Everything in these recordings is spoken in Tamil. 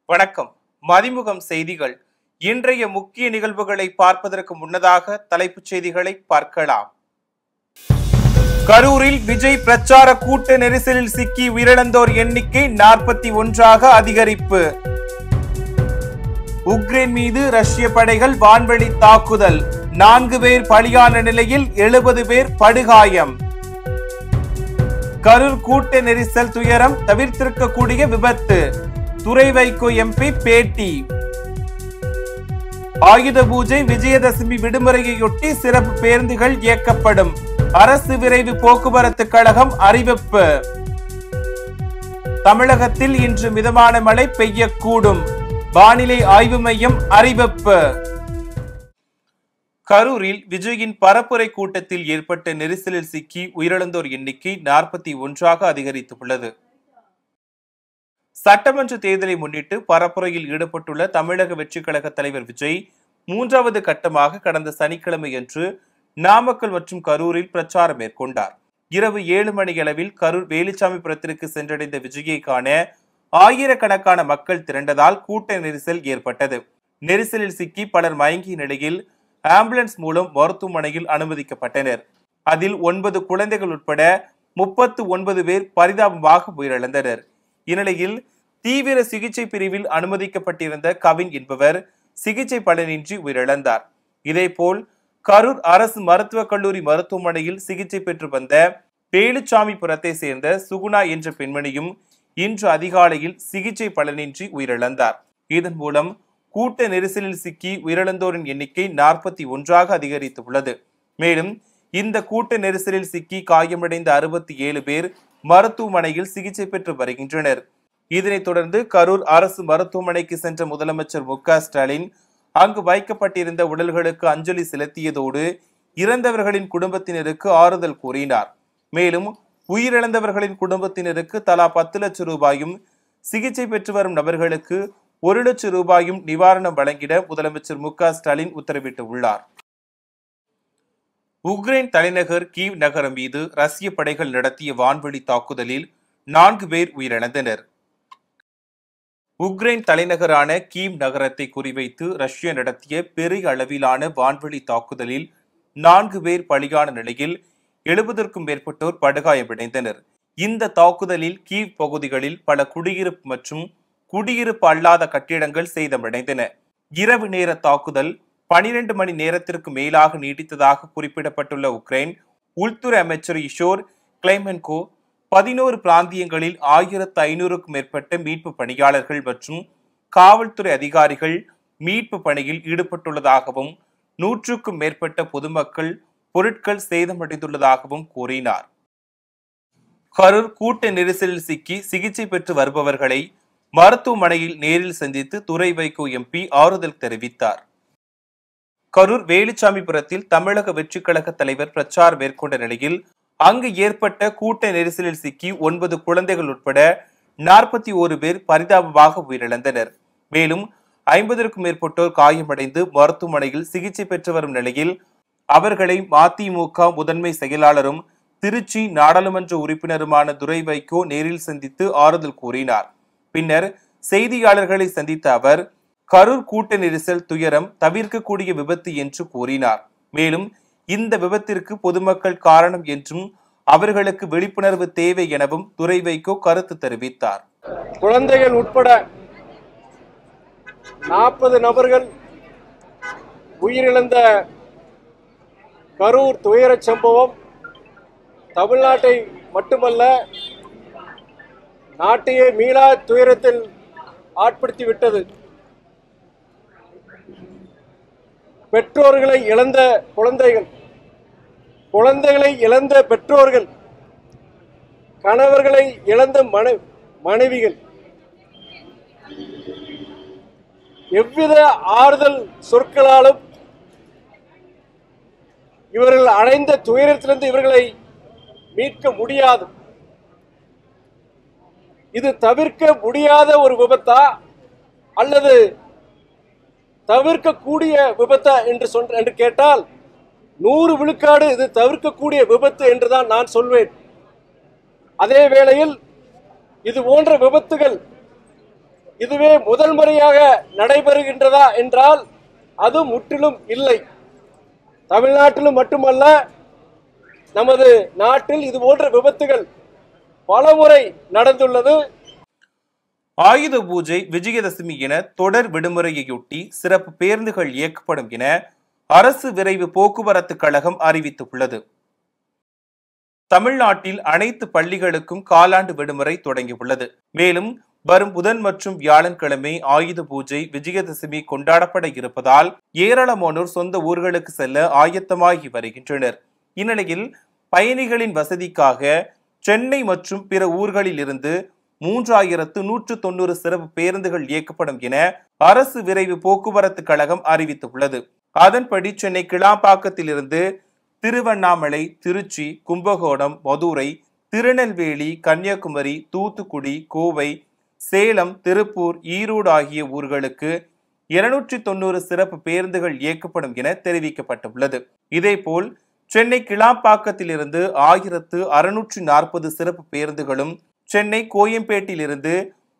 வணக்கம். மதிமுகம் செய்திகள். இன்றைய முக்கிய நிகழ்வுகளை பார்ப்பதற்கு முன்னதாக தலைப்புச் செய்திகளை பார்க்கலாம். கரூரில் விஜய் பிரச்சார கூட்ட நெரிசலில் சிக்கி உயிரிழந்தோர் எண்ணிக்கை 41 அதிகரிப்பு. உக்ரைன் மீது ரஷ்ய படைகள் வான்வழி தாக்குதல். 4 பேர் பலியான நிலையில் 70 பேர் படுகாயம். கரூர் கூட்ட நெரிசல் துயரம் தவிர்த்திருக்கக்கூடிய விபத்து. துரை வைகோ எம்பி பேட்டி. ஆயுத பூஜை விஜயதசமி விடுமுறையொட்டி சிறப்பு பேருந்துகள் இயக்கப்படும். அரசு விரைவு போக்குவரத்து கழகம் அறிவிப்பு. தமிழகத்தில் இன்று மிதமான மழை பெய்யக்கூடும். வானிலை ஆய்வு மையம் அறிவிப்பு. கரூரில் விஜயின் பரப்புரை கூட்டத்தில் ஏற்பட்ட நெரிசலில் சிக்கி உயிரிழந்தோர் எண்ணிக்கை 41 அதிகரித்துள்ளது. சட்டமன்ற தேர்தலை முன்னிட்டு பரப்புரையில் ஈடுபட்டுள்ள தமிழக வெற்றி கழக தலைவர் விஜய் 3வது கட்டமாக கடந்த சனிக்கிழமையன்று நாமக்கல் மற்றும் கரூரில் பிரச்சாரம் மேற்கொண்டார். இரவு 7 மணியளவில் கரூர் வேலுச்சாமிபுரத்திற்கு சென்றடைந்த விஜயை காண ஆயிரக்கணக்கான மக்கள் திரண்டதால் கூட்ட நெரிசல் ஏற்பட்டது. நெரிசலில் சிக்கி பலர் மயங்கிய நிலையில் ஆம்புலன்ஸ் மூலம் மருத்துவமனையில் அனுமதிக்கப்பட்டனர். அதில் 9 குழந்தைகள் உட்பட 39 பேர் பரிதாபமாக உயிரிழந்தனர். இந்நிலையில் தீவிர சிகிச்சை பிரிவில் அனுமதிக்கப்பட்டிருந்த கவின் என்பவர் சிகிச்சை பலனின்றி உயிரிழந்தார். இதேபோல் கரூர் அரசு மருத்துவக் கல்லூரி மருத்துவமனையில் சிகிச்சை பெற்று வந்த வேலுச்சாமிபுரத்தை சேர்ந்த சுகுணா என்ற பெண்மணியும் இன்று அதிகாலையில் சிகிச்சை பலனின்றி உயிரிழந்தார். இதன் மூலம் கூட்ட நெரிசலில் சிக்கி உயிரிழந்தோரின் எண்ணிக்கை 41 அதிகரித்துள்ளது. மேலும் இந்த கூட்ட நெரிசலில் சிக்கி காயமடைந்த 67 பேர் மருத்துவமனையில் சிகிச்சை பெற்று வருகின்றனர். இதனைத் தொடர்ந்து கரூர் அரசு மருத்துவமனைக்கு சென்ற முதலமைச்சர் மு.க. ஸ்டாலின் அங்கு வைக்கப்பட்டிருந்த உடல்களுக்கு அஞ்சலி செலுத்தியதோடு இறந்தவர்களின் குடும்பத்தினருக்கு ஆறுதல் கூறினார். மேலும் உயிரிழந்தவர்களின் குடும்பத்தினருக்கு தலா 10 லட்சம் ரூபாயும், சிகிச்சை பெற்று வரும் நபர்களுக்கு 1 லட்சம் ரூபாயும் நிவாரணம் வழங்கிட முதலமைச்சர் மு.க. ஸ்டாலின் உத்தரவிட்டுள்ளார். உக்ரைன் தலைநகர் கீவ் நகரம் மீது ரஷ்ய படைகள் நடத்திய வான்வழி தாக்குதலில் 4 பேர் உயிரிழந்தனர். உக்ரைன் தலைநகரான கீவ் நகரத்தை குறிவைத்து ரஷ்யா நடத்திய பெரிய அளவிலான வான்வழி தாக்குதலில் 4 பேர் பலியான நிலையில் 70க்கும் மேற்பட்டோர் படுகாயமடைந்தனர். இந்த தாக்குதலில் கீவ் பகுதிகளில் பல குடியிருப்பு மற்றும் குடியிருப்பு அல்லாத கட்டிடங்கள் சேதமடைந்தன. இரவு நேர தாக்குதல் 12 மணி நேரத்திற்கு மேலாக நீடித்ததாக குறிப்பிடப்பட்டுள்ள உக்ரைன் உள்துறை அமைச்சர் இஷோர் கிளைமென்கோ 11 பிராந்தியங்களில் 1500க்கும் மேற்பட்ட மீட்பு பணியாளர்கள் மற்றும் காவல்துறை அதிகாரிகள் மீட்பு பணியில் ஈடுபட்டுள்ளதாகவும் 100க்கும் மேற்பட்ட பொதுமக்கள் பொருட்கள் சேதமடைந்துள்ளதாகவும் கூறினார். கரூர் கூட்ட நெரிசலில் சிக்கி சிகிச்சை பெற்று வருபவர்களை மருத்துவமனையில் நேரில் சந்தித்து துரை வைகோ எம்பி ஆறுதல் தெரிவித்தார். கரூர் வேலுச்சாமிபுரத்தில் தமிழக வெற்றி கழக தலைவர் பிரச்சாரம் மேற்கொண்ட நிலையில் அங்கு ஏற்பட்ட கூட்ட நெரிசலில் சிக்கி 9 குழந்தைகள் உட்பட 41 பேர் பரிதாபமாக உயிரிழந்தனர். மேலும் 50க்கும் மேற்பட்டோர் காயமடைந்து மருத்துவமனையில் சிகிச்சை பெற்று வரும் நிலையில் அவர்களை மதிமுக முதன்மை செயலாளரும் திருச்சி நாடாளுமன்ற உறுப்பினருமான துரை வைகோ நேரில் சந்தித்து ஆறுதல் கூறினார். பின்னர் செய்தியாளர்களை சந்தித்த அவர் கரூர் கூட்ட நெரிசல் துயரம் தவிர்க்கக்கூடிய விபத்து என்று கூறினார். மேலும் இந்த விபத்திற்கு பொதுமக்கள் காரணம் என்றும் அவர்களுக்கு விழிப்புணர்வு தேவை எனவும் துரை வைகோ கருத்து தெரிவித்தார். குழந்தைகள் உட்பட 40 நபர்கள் உயிரிழந்த கரூர் துயர சம்பவம் தமிழ்நாட்டை மட்டுமல்ல நாட்டையே மீளா துயரத்தில் ஆட்படுத்திவிட்டது. பெற்றோர்களை இழந்த குழந்தைகள், குழந்தைகளை இழந்த பெற்றோர்கள், கணவர்களை இழந்த மனைவிகள் எவ்வித ஆறுதல் சொற்களாலும் இவர்கள் அடைந்த துயரத்திலிருந்து இவர்களை மீட்க முடியாது. இது தவிர்க்க முடியாத ஒரு விபத்தா அல்லது தவிர்க்கக்கூடிய விபத்தா என்று கேட்டால் 100 விழுக்காடு இது தவிர்க்கக்கூடிய விபத்து என்றுதான் நான் சொல்வேன். அதே வேளையில் இது போன்ற விபத்துகள் இதுவே முதல் முறையாக நடைபெறுகின்றதா என்றால் அது முற்றிலும் இல்லை. தமிழ்நாட்டிலும் மட்டுமல்ல, நமது நாட்டில் இது போன்ற விபத்துகள் பலமுறை நடந்துள்ளது. ஆயுத பூஜை, விஜயதசமி என தொடர் விடுமுறையொட்டி சிறப்பு பேருந்துகள் இயக்கப்படும் என அரசு விரைவு போக்குவரத்து கழகம் அறிவித்துள்ளது. தமிழ்நாட்டில் அனைத்து பள்ளிகளுக்கும் காலாண்டு விடுமுறை தொடங்கியுள்ளது. மேலும் வரும் புதன் மற்றும் வியாழன்கிழமை ஆயுத பூஜை, விஜயதசமி கொண்டாடப்பட இருப்பதால் ஏராளமானோர் சொந்த ஊர்களுக்கு செல்ல ஆயத்தமாகி வருகின்றனர். இந்நிலையில் பயணிகளின் வசதிக்காக சென்னை மற்றும் பிற ஊர்களில் இருந்து 3190 சிறப்பு பேருந்துகள் இயக்கப்படும் என அரசு விரைவு போக்குவரத்து கழகம் அறிவித்துள்ளது. அதன்படி சென்னை கிளாம்பாக்கத்திலிருந்து திருவண்ணாமலை, திருச்சி, கும்பகோணம், மதுரை, திருநெல்வேலி, கன்னியாகுமரி, தூத்துக்குடி, கோவை, சேலம், திருப்பூர், ஈரோடு ஆகிய ஊர்களுக்கு 290 சிறப்பு பேருந்துகள் இயக்கப்படும் என தெரிவிக்கப்பட்டுள்ளது. இதேபோல் சென்னை கிளாம்பாக்கத்திலிருந்து 1640 சிறப்பு பேருந்துகளும், சென்னை கோயம்பேட்டிலிருந்து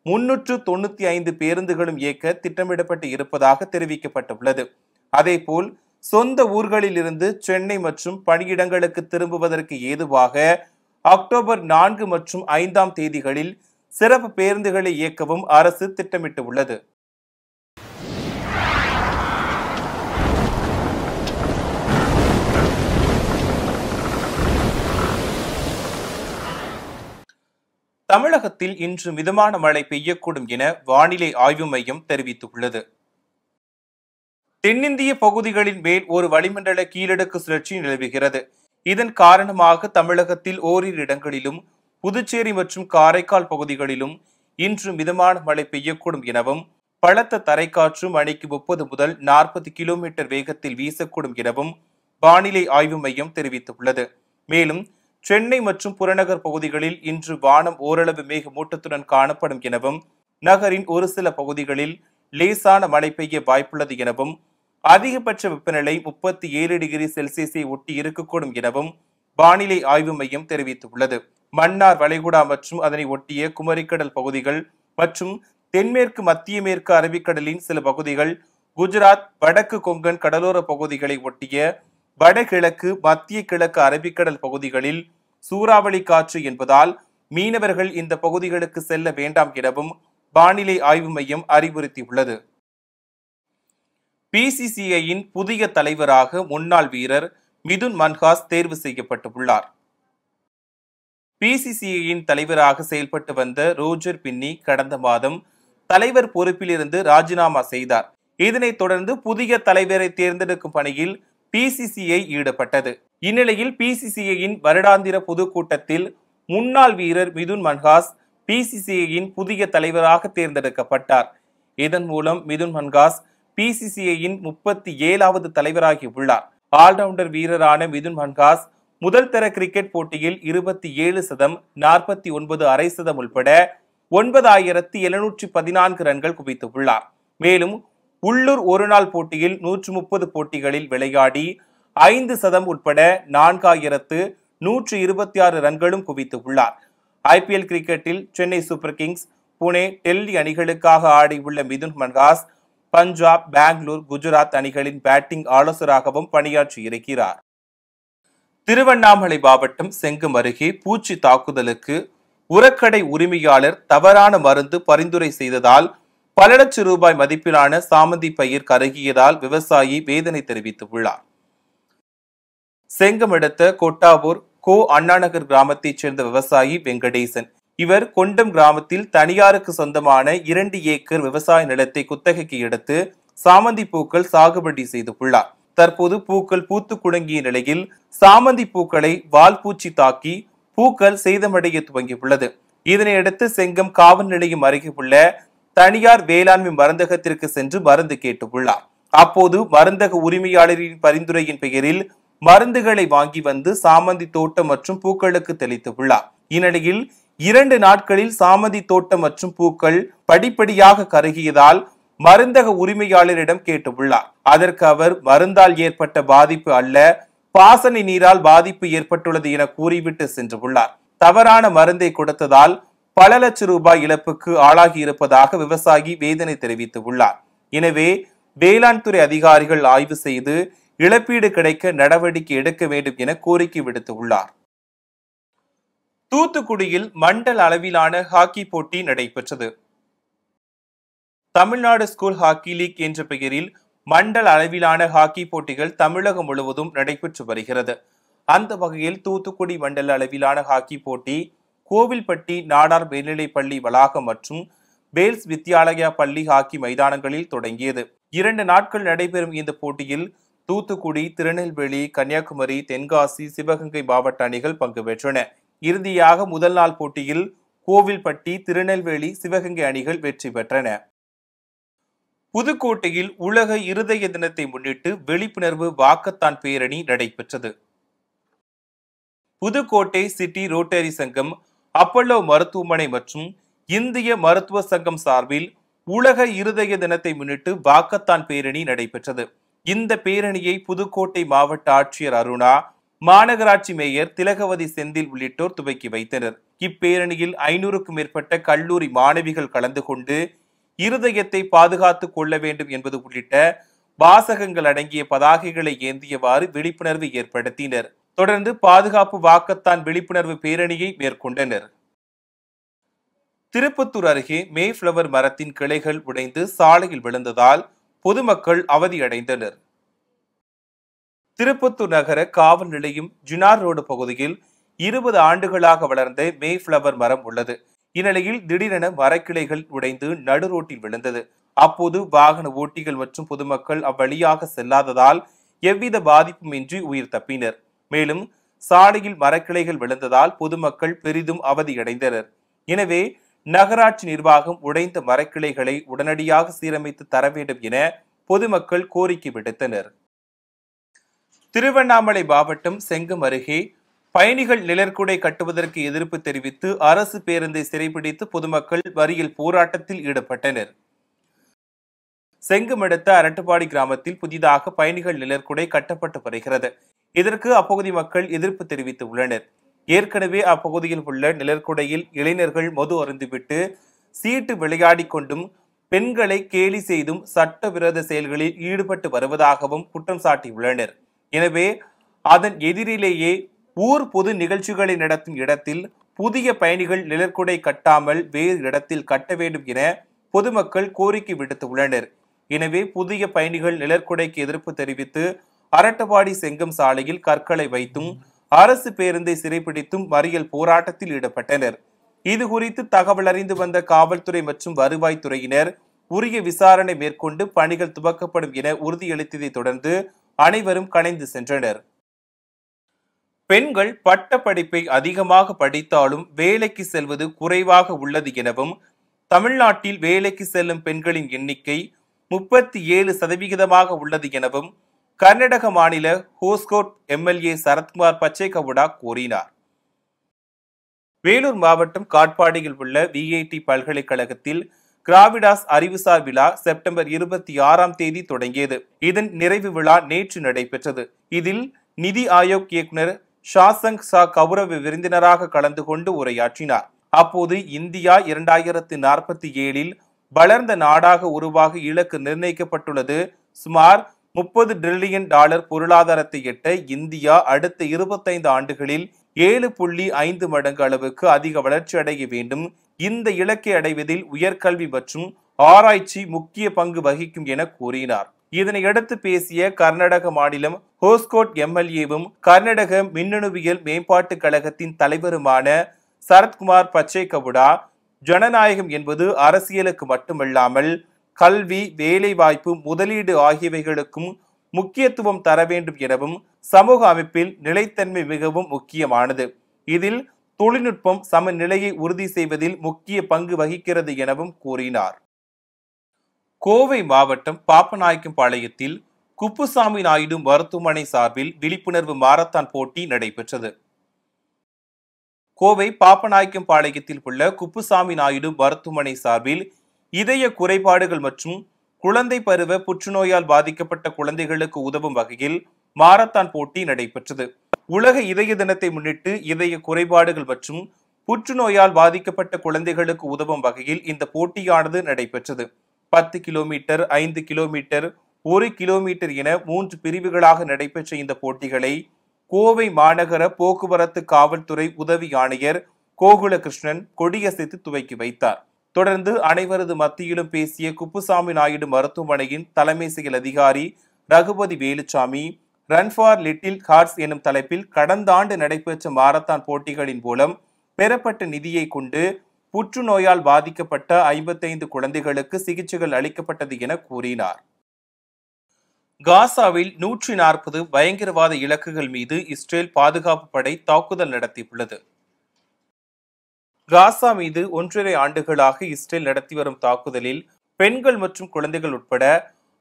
395 பேருந்துகளும் இயக்க திட்டமிடப்பட்டு இருப்பதாக தெரிவிக்கப்பட்டுள்ளது. அதேபோல் சொந்த ஊர்களில் இருந்து சென்னை மற்றும் பணியிடங்களுக்கு திரும்புவதற்கு ஏதுவாக அக்டோபர் 4 மற்றும் 5ஆம் தேதிகளில் சிறப்பு பேருந்துகளை இயக்கவும் அரசு திட்டமிட்டுள்ளது. தமிழகத்தில் இன்று மிதமான மழை பெய்யக்கூடும் என வானிலை ஆய்வு மையம் தெரிவித்துள்ளது. தென்னிந்திய பகுதிகளின் மேல் ஒரு வளிமண்டல கீழடுக்கு சுழற்சி நிலவுகிறது. இதன் காரணமாக தமிழகத்தில் ஓரிரு இடங்களிலும், புதுச்சேரி மற்றும் காரைக்கால் பகுதிகளிலும் இன்று மிதமான மழை பெய்யக்கூடும் எனவும், பலத்த தரைக்காற்று மணிக்கு 30 முதல் 40 கிலோமீட்டர் வேகத்தில் வீசக்கூடும் எனவும் வானிலை ஆய்வு மையம் தெரிவித்துள்ளது. மேலும் சென்னை மற்றும் புறநகர் பகுதிகளில் இன்று வானம் ஓரளவு மேகமூட்டத்துடன் காணப்படும் எனவும், நகரின் ஒரு சில பகுதிகளில் லேசான மழை பெய்ய வாய்ப்புள்ளது எனவும், அதிகபட்ச வெப்பநிலை 37 டிகிரி செல்சியஸை ஒட்டி இருக்கக்கூடும் எனவும் வானிலை ஆய்வு மையம் தெரிவித்துள்ளது. மன்னார் வளைகுடா மற்றும் அதனை ஒட்டிய குமரிக்கடல் பகுதிகள் மற்றும் தென்மேற்கு மத்திய மேற்கு அரபிக்கடலின் சில பகுதிகள், குஜராத், வடக்கு கொங்கன் கடலோர பகுதிகளை ஒட்டிய வடகிழக்கு மத்திய கிழக்கு அரபிக்கடல் பகுதிகளில் சூறாவளி காற்று என்பதால் மீனவர்கள் இந்த பகுதிகளுக்கு செல்ல வேண்டாம் எனவும் வானிலை ஆய்வு மையம் அறிவுறுத்தியுள்ளது. பிசிசிஐயின் புதிய தலைவராக முன்னாள் வீரர் மிதுன் மன்ஹாஸ் தேர்வு செய்யப்பட்டுள்ளார். பிசிசிஐயின் தலைவராக செயல்பட்டு வந்த ரோஜர் பின்னி கடந்த மாதம் தலைவர் பொறுப்பிலிருந்து ராஜினாமா செய்தார். இதனைத் தொடர்ந்து புதிய தலைவரை தேர்ந்தெடுக்கும் பணியில் பிசிசிஐ ஈடுபட்டது. இந்நிலையில் பிசிசிஐயின் வருடாந்திர பொதுக்கூட்டத்தில் முன்னாள் வீரர் மிதுன் மன்ஹாஸ் பிசிசிஐயின் புதிய தலைவராக தேர்ந்தெடுக்கப்பட்டார். இதன் மூலம் மிதுன் மன்ஹாஸ் பிசிசிஐயின் 37வது தலைவராகி உள்ளார். ஆல்ரவுண்டர் வீரரான மிதுன் மன்ஹாஸ் முதல் தர கிரிக்கெட் போட்டியில் 27 சதம், 49 அரை சதம் உட்பட 9714 ரன்கள் குவித்துள்ளார். மேலும் உள்ளூர் ஒருநாள் போட்டியில் 130 போட்டிகளில் விளையாடி 5 சதம் உட்பட 4126 ரன்களும் குவித்துள்ளார். ஐபிஎல் கிரிக்கெட்டில் சென்னை சூப்பர் கிங்ஸ், புனே, டெல்லி அணிகளுக்காக ஆடியுள்ள மிதுன் மன்ஹாஸ் பஞ்சாப், பெங்களூர், குஜராத் அணிகளின் பேட்டிங் ஆலோசகராகவும் பணியாற்றியிருக்கிறார். திருவண்ணாமலை மாவட்டம் செங்கம் அருகே பூச்சி தாக்குதலுக்கு உரக்கடை உரிமையாளர் தவறான மருந்து பரிந்துரை செய்ததால் பல லட்சம் ரூபாய் மதிப்பிலான சாமந்தி பயிர் கருகியதால் விவசாயி வேதனை தெரிவித்துள்ளார். செங்கம் அடுத்த கொட்டாவூர் கோ அண்ணாநகர் கிராமத்தைச் சேர்ந்த விவசாயி வெங்கடேசன். இவர் கொண்டம் கிராமத்தில் தனியாருக்கு சொந்தமான 2 ஏக்கர் விவசாய நிலத்தை குத்தகைக்கு எடுத்து சாமந்தி பூக்கள் சாகுபடி செய்துள்ளார். தற்போது பூக்கள் பூத்து குலுங்கிய நிலையில் சாமந்தி பூக்களை வால்பூச்சி தாக்கி பூக்கள் சேதமடைய துவங்கியுள்ளது. இதனையடுத்து செங்கம் காவல் நிலையம் அருகே உள்ள தனியார் வேளாண்மை மருந்தகத்திற்கு சென்று மருந்து கேட்டுள்ளார். அப்போது மருந்தக உரிமையாளரின் பரிந்துரையின் பெயரில் மருந்துகளை வாங்கி வந்து சாமந்தி தோட்டம் மற்றும் பூக்களுக்கு தெளித்துள்ளார். இந்நிலையில் 2 நாட்களில் சாமந்தி தோட்டம் மற்றும் பூக்கள் படிப்படியாக கருகியதால் மருந்தக உரிமையாளரிடம் கேட்டுள்ளார். அதற்கு அவர் மருந்தால் ஏற்பட்ட பாதிப்பு அல்ல, பாசன நீரால் பாதிப்பு ஏற்பட்டுள்ளது என கூறிவிட்டு சென்றுள்ளார். தவறான மருந்தை கொடுத்ததால் பல லட்சம் ரூபாய் இழப்புக்கு ஆளாகி இருப்பதாக விவசாயி வேதனை தெரிவித்துள்ளார். எனவே வேளாண் துறை அதிகாரிகள் ஆய்வு செய்து இழப்பீடு கிடைக்க நடவடிக்கை எடுக்க வேண்டும் என கோரிக்கை விடுத்துள்ளார். தூத்துக்குடியில் மண்டல அளவிலான ஹாக்கி போட்டி நடைபெற்றது. தமிழ்நாடு ஸ்கூல் ஹாக்கி லீக் என்ற பெயரில் மண்டல அளவிலான ஹாக்கி போட்டிகள் தமிழகம் முழுவதும் நடைபெற்று வருகிறது. அந்த வகையில் தூத்துக்குடி மண்டல அளவிலான ஹாக்கி போட்டி கோவில்பட்டி நாடார் மேல்நிலைப் பள்ளி வளாகம் மற்றும் பேல்ஸ் வித்யாலயா பள்ளி ஹாக்கி மைதானங்களில் தொடங்கியது. 2 நாட்கள் நடைபெறும் இந்த போட்டியில் தூத்துக்குடி, திருநெல்வேலி, கன்னியாகுமரி, தென்காசி, சிவகங்கை மாவட்ட அணிகள் பங்கு பெற்றன. இறுதியாக முதல் நாள் போட்டியில் கோவில்பட்டி, திருநெல்வேலி, சிவகங்கை அணிகள் வெற்றி பெற்றன. புதுக்கோட்டையில் உலக இருதய தினத்தை முன்னிட்டு விழிப்புணர்வு வாக்கத்தான் பேரணி நடைபெற்றது. புதுக்கோட்டை சிட்டி ரோட்டரி சங்கம், அப்பல்லோ மருத்துவமனை மற்றும் இந்திய மருத்துவ சங்கம் சார்பில் உலக இருதய தினத்தை முன்னிட்டு வாக்கத்தான் பேரணி நடைபெற்றது. இந்த பேரணியை புதுக்கோட்டை மாவட்ட ஆட்சியர் அருணா, மாநகராட்சி மேயர் திலகவதி செந்தில் உள்ளிட்டோர் துவக்கி வைத்தனர். இப்பேரணியில் 500க்கும் மேற்பட்ட கல்லூரி மாணவிகள் கலந்து கொண்டு இருதயத்தை பாதுகாத்துக் கொள்ள வேண்டும் என்பது உள்ளிட்ட வாசகங்கள் அடங்கிய பதாகைகளை ஏந்தியவாறு விழிப்புணர்வு ஏற்படுத்தினர். தொடர்ந்து பாதுகாப்பு வாக்கத்தான் விழிப்புணர்வு பேரணியை மேற்கொண்டனர். திருப்பத்தூர் அருகே மேஃப்ளவர் மரத்தின் கிளைகள் உடைந்து சாலையில் விழுந்ததால் பொதுமக்கள் அவதியடைந்தனர். திருப்பத்தூர் நகர காவல் நிலையம் ஜினார் ரோடு பகுதியில் 20 ஆண்டுகளாக வளர்ந்த மேஃப்ளவர் மரம் உள்ளது. இந்நிலையில் திடீரென மரக்கிளைகள் உடைந்து நடு ரோட்டில் விழுந்தது. அப்போது வாகன ஓட்டிகள் மற்றும் பொதுமக்கள் அவ்வழியாக செல்லாததால் எவ்வித பாதிப்புமின்றி உயிர் தப்பினர். மேலும் சாலையில் மரக்கிளைகள் விழுந்ததால் பொதுமக்கள் பெரிதும் அவதியடைந்தனர். எனவே நகராட்சி நிர்வாகம் உடைந்த மரக்கிளைகளை உடனடியாக சீரமைத்து தர வேண்டும் என பொதுமக்கள் கோரிக்கை விடுத்தனர். திருவண்ணாமலை மாவட்டம் செங்கம் அருகே பயணிகள் நிழற்குடை கட்டுவதற்கு எதிர்ப்பு தெரிவித்து அரசு பேருந்தை சிறைபிடித்து பொதுமக்கள் மறியல் போராட்டத்தில் ஈடுபட்டனர். செங்கம் அடுத்த அரட்டுப்பாடி கிராமத்தில் புதிதாக பயணிகள் நிழற்குடை கட்டப்பட்டு வருகிறது. இதற்கு அப்பகுதி மக்கள் எதிர்ப்பு தெரிவித்துள்ளனர். ஏற்கனவே அப்பகுதியில் உள்ள நிழற்குடையில் இளைஞர்கள் மது அருந்திவிட்டு சீட்டு விளையாடி கொண்டும் பெண்களை கேலி செய்தும் சட்டவிரோத செயல்களில் ஈடுபட்டு வருவதாகவும் குற்றம் சாட்டியுள்ளனர். எனவே அதன் எதிரிலேயே ஊர் பொது நிகழ்ச்சிகளை நடத்தும் இடத்தில் புதிய பயணிகள் நிழற்குடை கட்டாமல் வேறு இடத்தில் கட்ட வேண்டும் என பொதுமக்கள் கோரிக்கை விடுத்துள்ளனர். எனவே புதிய பயணிகள் நிழற்குடைக்கு எதிர்ப்பு தெரிவித்து அரட்டபாடி செங்கம் சாலையில் கற்களை வைத்தும் அரசு பேருந்தை சிறைப்பிடித்தும் மறியல் போராட்டத்தில் ஈடுபட்டனர். இது குறித்து தகவல் அறிந்து வந்த காவல்துறை மற்றும் வருவாய்த்துறையினர் உரிய விசாரணை மேற்கொண்டு பணிகள் துவக்கப்படும் என உறுதியளித்ததை தொடர்ந்து அனைவரும் கலைந்து சென்றனர். பெண்கள் பட்ட படிப்பை அதிகமாக படித்தாலும் வேலைக்கு செல்வது குறைவாக உள்ளது எனவும் தமிழ்நாட்டில் வேலைக்கு செல்லும் பெண்களின் எண்ணிக்கை 37% உள்ளது எனவும் கர்நாடக மாநில ஹோஸ்கோட் எம்எல்ஏ சரத்குமார் பச்சைகவுடா கூறினார். வேலூர் மாவட்டம் காட்பாடியில் உள்ள விஐடி பல்கலைக்கழகத்தில் கிராவிடாஸ் அறிவுசார் விழா செப்டம்பர் 26ஆம் தேதி தொடங்கியது. இதன் நிறைவு விழா நேற்று நடைபெற்றது. இதில் நிதி ஆயோக் இயக்குனர் ஷாசங் சா கௌரவ விருந்தினராக கலந்து கொண்டு உரையாற்றினார். அப்போது இந்தியா 2047இல் வளர்ந்த நாடாக உருவாக இலக்கு நிர்ணயிக்கப்பட்டுள்ளது. சுமார் $30 டிரில்லியன் பொருளாதாரத்தை எட்ட இந்தியா அடுத்த 25 ஆண்டுகளில் 7.5 மடங்கு அளவுக்கு அதிக வளர்ச்சி அடைய வேண்டும். இந்த இலக்கை அடைவதில் உயர்கல்வி மற்றும் ஆராய்ச்சி முக்கிய பங்கு வகிக்கும் என கூறினார். இதனையடுத்து பேசிய கர்நாடக மாநிலம் ஹோஸ்கோட் எம்எல்ஏவும் கர்நாடக மின்னணுவியல் மேம்பாட்டுக் கழகத்தின் தலைவருமான சரத்குமார் பச்சைகவுடா, ஜனநாயகம் என்பது அரசியலுக்கு மட்டுமல்லாமல் கல்வி, வேலைவாய்ப்பு, முதலீடு ஆகியவைகளுக்கும் முக்கியத்துவம் தர வேண்டும் எனவும் சமூக அமைப்பில் நிலைத்தன்மை மிகவும் முக்கியமானது. இதில் தொழில்நுட்பம் சமநிலையை உறுதி செய்வதில் முக்கிய பங்கு வகிக்கிறது எனவும் கூறினார். கோவை மாவட்டம் பாப்பநாயக்கம்பாளையத்தில் குப்புசாமி நாயுடு மருத்துவமனை சார்பில் விழிப்புணர்வு மாரத்தான் போட்டி நடைபெற்றது. கோவை பாப்பநாயக்கம்பாளையத்தில் உள்ள குப்புசாமி நாயுடு மருத்துவமனை சார்பில் இதய குறைபாடுகள் மற்றும் குழந்தை பருவ புற்றுநோயால் பாதிக்கப்பட்ட குழந்தைகளுக்கு உதவும் வகையில் மாரத்தான் போட்டி நடைபெற்றது. உலக இதய தினத்தை முன்னிட்டு இதய குறைபாடுகள் மற்றும் புற்றுநோயால் பாதிக்கப்பட்ட குழந்தைகளுக்கு உதவும் வகையில் இந்த போட்டியானது நடைபெற்றது. 10 கிலோமீட்டர், 5 கிலோமீட்டர், 1 கிலோமீட்டர் என 3 பிரிவுகளாக நடைபெற்ற இந்த போட்டிகளை கோவை மாநகர போக்குவரத்து காவல்துறை உதவி ஆணையர் கோகுலகிருஷ்ணன் கொடியசைத்து துவக்கி வைத்தார். தொடர்ந்து அனைவரது மத்தியிலும் பேசிய குப்புசாமி நாயுடு மருத்துவமனையின் தலைமை செயல் அதிகாரி Raghupathi Veluchamy, run for little hearts எனும் தலைப்பில் கடந்த ஆண்டு நடைபெற்ற மாரத்தான் போட்டிகளின் மூலம் பெறப்பட்ட நிதியை கொண்டு புற்றுநோயால் பாதிக்கப்பட்ட 55 குழந்தைகளுக்கு சிகிச்சைகள் அளிக்கப்பட்டது என கூறினார். காசாவில் 140 பயங்கரவாத இலக்குகள் மீது இஸ்ரேல் பாதுகாப்பு படை தாக்குதல் நடத்தியுள்ளது. காசா மீது 1.5 ஆண்டுகளாக இஸ்ரேல் நடத்தி வரும் தாக்குதலில் பெண்கள் மற்றும் குழந்தைகள் உட்பட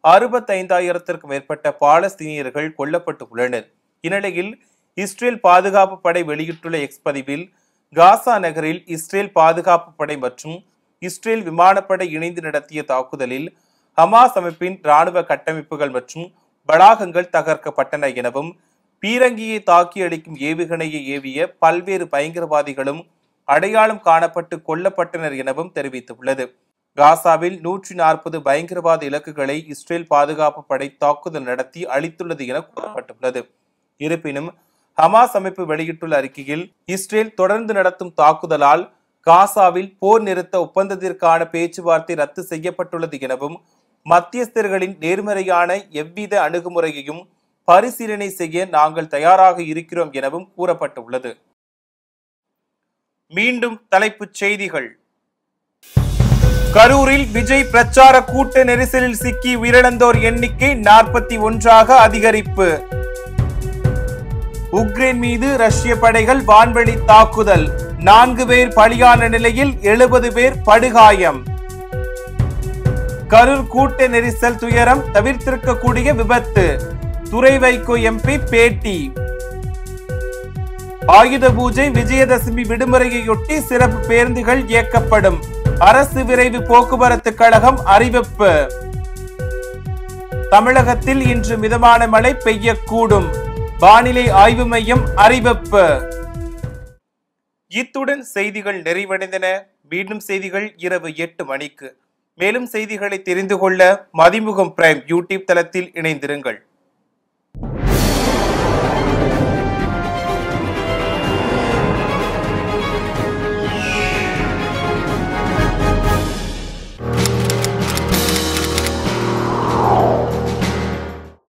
65,000த்திற்கும் மேற்பட்ட பாலஸ்தீனியர்கள் கொல்லப்பட்டு உள்ளனர். இந்நிலையில் இஸ்ரேல் பாதுகாப்பு படை வெளியிட்டுள்ள எக்ஸ் பதிவில், காசா நகரில் இஸ்ரேல் பாதுகாப்பு படை மற்றும் இஸ்ரேல் விமானப்படை இணைந்து நடத்திய தாக்குதலில் ஹமாஸ் அமைப்பின் இராணுவ கட்டமைப்புகள் மற்றும் வளாகங்கள் தகர்க்கப்பட்டன எனவும், பீரங்கியை தாக்கி அளிக்கும் ஏவுகணையை ஏவிய பல்வேறு பயங்கரவாதிகளும் அடையாளம் காணப்பட்டு கொல்லப்பட்டனர் எனவும் தெரிவித்துள்ளது. காசாவில் 140 பயங்கரவாத இலக்குகளை இஸ்ரேல் பாதுகாப்பு படை தாக்குதல் நடத்தி அளித்துள்ளது என கூறப்பட்டுள்ளது. இருப்பினும் ஹமாஸ் அமைப்பு வெளியிட்டுள்ள அறிக்கையில், இஸ்ரேல் தொடர்ந்து நடத்தும் தாக்குதலால் காசாவில் போர் நிறுத்த ஒப்பந்தத்திற்கான பேச்சுவார்த்தை ரத்து செய்யப்பட்டுள்ளது எனவும், மத்தியஸ்தர்களின் நேர்மறையான எவ்வித அணுகுமுறையையும் பரிசீலனை செய்ய நாங்கள் தயாராக இருக்கிறோம் எனவும் கூறப்பட்டுள்ளது. மீண்டும் தலைப்புச் செய்திகள். கரூரில் விஜய் பிரச்சார கூட்ட நெரிசலில் சிக்கி உயிரிழந்தோர் எண்ணிக்கை 41ஆக அதிகரிப்பு. உக்ரைன் மீது ரஷ்ய படைகள் வான்வெளி தாக்குதல், 4 பேர் பலியான நிலையில் 70 பேர் படுகாயம். கரூர் கூட்ட நெரிசல் துயரம் தவிர்த்திருக்கக்கூடிய விபத்து, துரை வைகோ எம்பி பேட்டி. ஆயுத பூஜை விஜயதசமி விடுமுறையொட்டி சிறப்பு பேருந்துகள் இயக்கப்படும், அரசு விரைவு போக்குவரத்து கழகம் அறிவிப்பு. தமிழகத்தில் இன்று மிதமான மழை பெய்யக்கூடும், வானிலை ஆய்வு மையம் அறிவிப்பு. இத்துடன் செய்திகள் நிறைவடைந்தன. மீண்டும் செய்திகள் இரவு 8 மணிக்கு. மேலும் செய்திகளை தெரிந்து கொள்ள மதிமுகம் பிரைம் யூடியூப் தளத்தில் இணைந்திருங்கள்.